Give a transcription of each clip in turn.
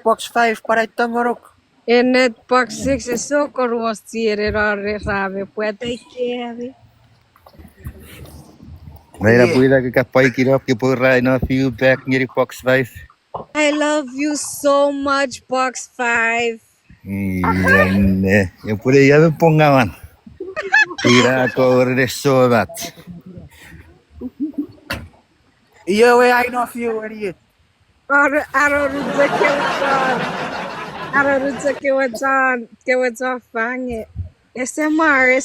Box 5 para itongorok. Enet box 6 is so corvosiere rave puede que Meillä puhutaan kappai kirjoittaa puhutaan aina feedback ngiri box 5. I love you so much, box 5. Iya ne, ya puhutaan ya pongawan. Tira kau resobat. Iya we I know you idiot. Ararudza que wajan fange. SMR.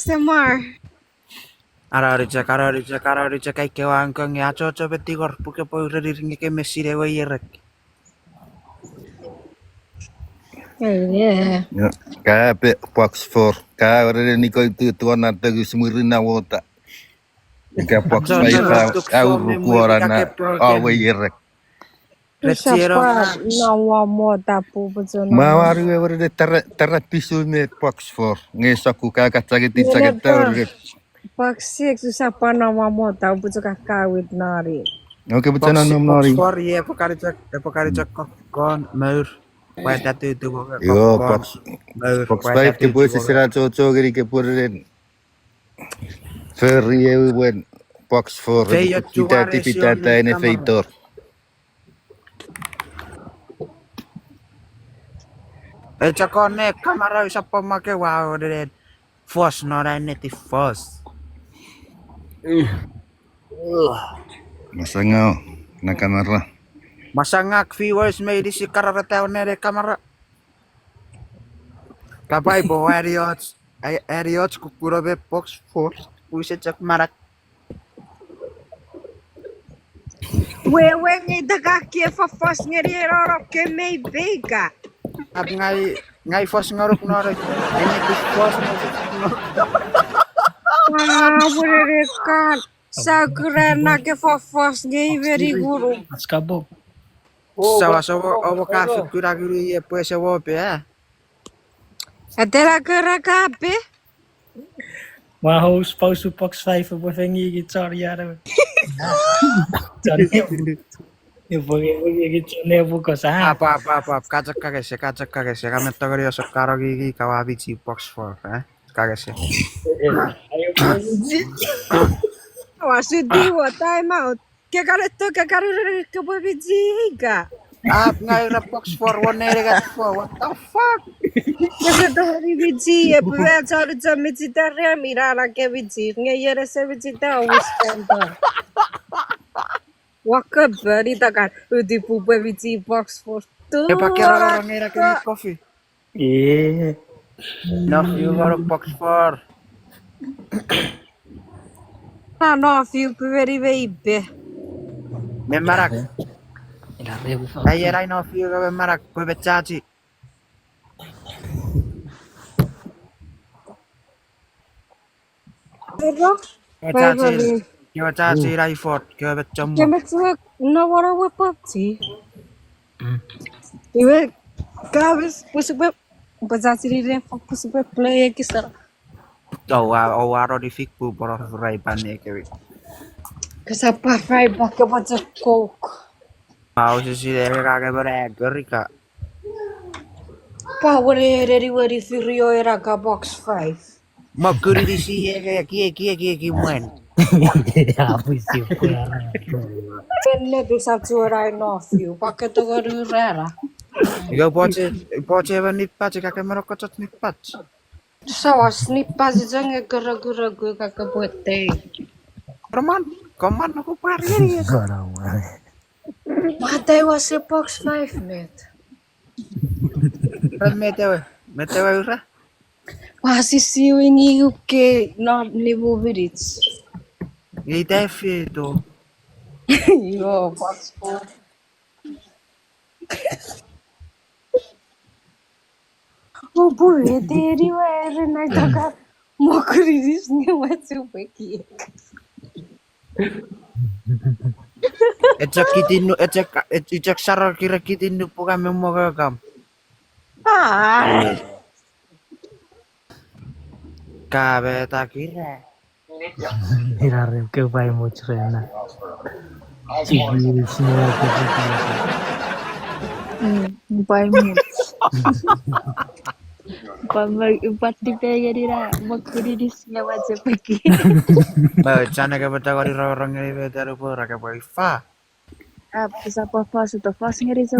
Ararica kai ke wangkang ya coco betigor puke poire ringe ke mesire we yerek. Yeah. Ya, kape box 4. Kau orang ni kau itu tuan nanti semurina wota. Ika box 5 kau rukuarana awe yerek. Nawa moda pupuzo na. Mawaru orang terapisu me box 4. Ngesaku kakak sakit tahu. Box 6 usa pa nawa moda pupuzo kakawit nari. Oke betul nari. Box 4 ye pokarijak kon meur. Pada tu Yo box 5 ke boleh sisira coco geri ke puren. Ferry wen box 4 kita ini fighter. Cakone kamera bisa pemake wow den. Force nora native force. Masangau na kamera. Masangak viewers may di si kararataw na kamera. Kapay po ariots kukurobe box 4. Puset sak marak. Wewe ngi daga ke fa fos ngeri roro ke may bega. At ngay force ngorok nora. Native force Wure kan. Sagrena ke fa fos ngi very guru. Askabo. Sawa obo kafe kura-kura ye pues obo pe ah. Adela kape. Mau pausu box 5 po fengi gitar yara. Ya boleh gitu ne buka sah. Apa kacak kagese kami togori osok karo gigi kawabici box 4 kagese. Ayo Wasudi wa time out. Que kare ke bobijiga. Ngay box 4 one gat 4 what the fuck? Kasi to bibiji e pwe charu chamiti tarre mirara ke biji. Ngayere se biji ta uspenta. Waka bari takan udi pupe biji box 4. Tu. Pakai orang ngira ke coffee. Iya. No you got box 4. No, feel very baby. Memarak. Ila rebu. Ayer I know you go memarak kue becaci. Pero Becaci. Kue caci Raiford kue becam. kemetsuwe no wara we popsi. Iwe kabis pusube becaci re pusube play kisara. Oh aro di fikbu por Raipan ya kewi. Kasapa fry pakai baca coke. Mau sisi dere kage bereger kak. Power very furio era ka box 5. Mau kuri di si kayak kie muen. Apa sih? Penne tu sapsuara no fiu pakai to rara. Yo poce nipat kakek merokok nipat. Sawa snippa jange gara-gara gue kakak bote. Koman aku parkir ya. Mate was a box 5 net. Metewe ura. Masih siwingi uke no nibu virits. Ite fito. Yo box 4. Oh boy, teri were na taka mokri disne machu peki. Ecek sarar kira kitinu puka memoga kam. Kabe tak kira. Ila rebu ke bai mo trena. Cigi semua ke Upaimu. Upat dipegerira magkudinis nga wajah pagi. Baca na ka bata ko rin orang ng ibetaro po raka po ifa. Apa siapa fas itu fas ngeri sa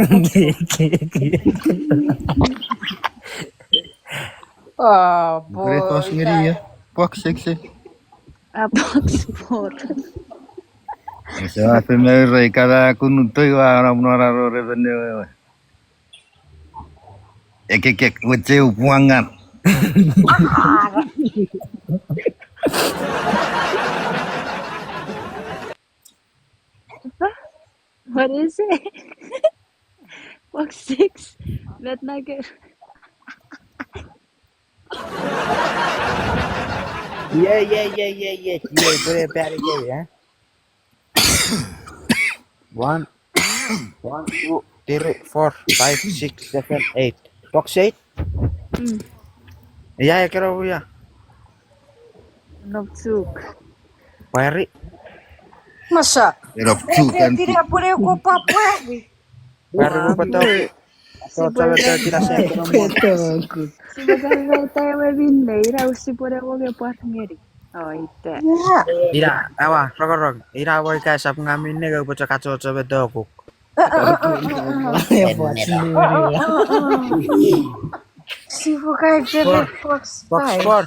Oh, Berito boy. sendiri ya. Box seksi. apa sport. Sa primer kada kunutoy wa orang revenue. Ek wece upuangan. What is it? Box 6. Vet nugget. Yeah. Boleh balik ya. 1, 2, 3, 4, 5, 6, 7, 8. Box 8? Ya kira ya. Nopsuk. Pari. Masa? Pero kan. Tidak boleh kau papua. Pari ko pa to. So, sabi ko kita sa Betul. Sebagai tayo binle ira usi pore woge part ngeri. Oh ite. Ira, awa, rog. Ira boy ka sap ngamin ne ga bocah kaco coba dokuk. Ya buat sendiri. Si bukan jadi box Box 5. 4.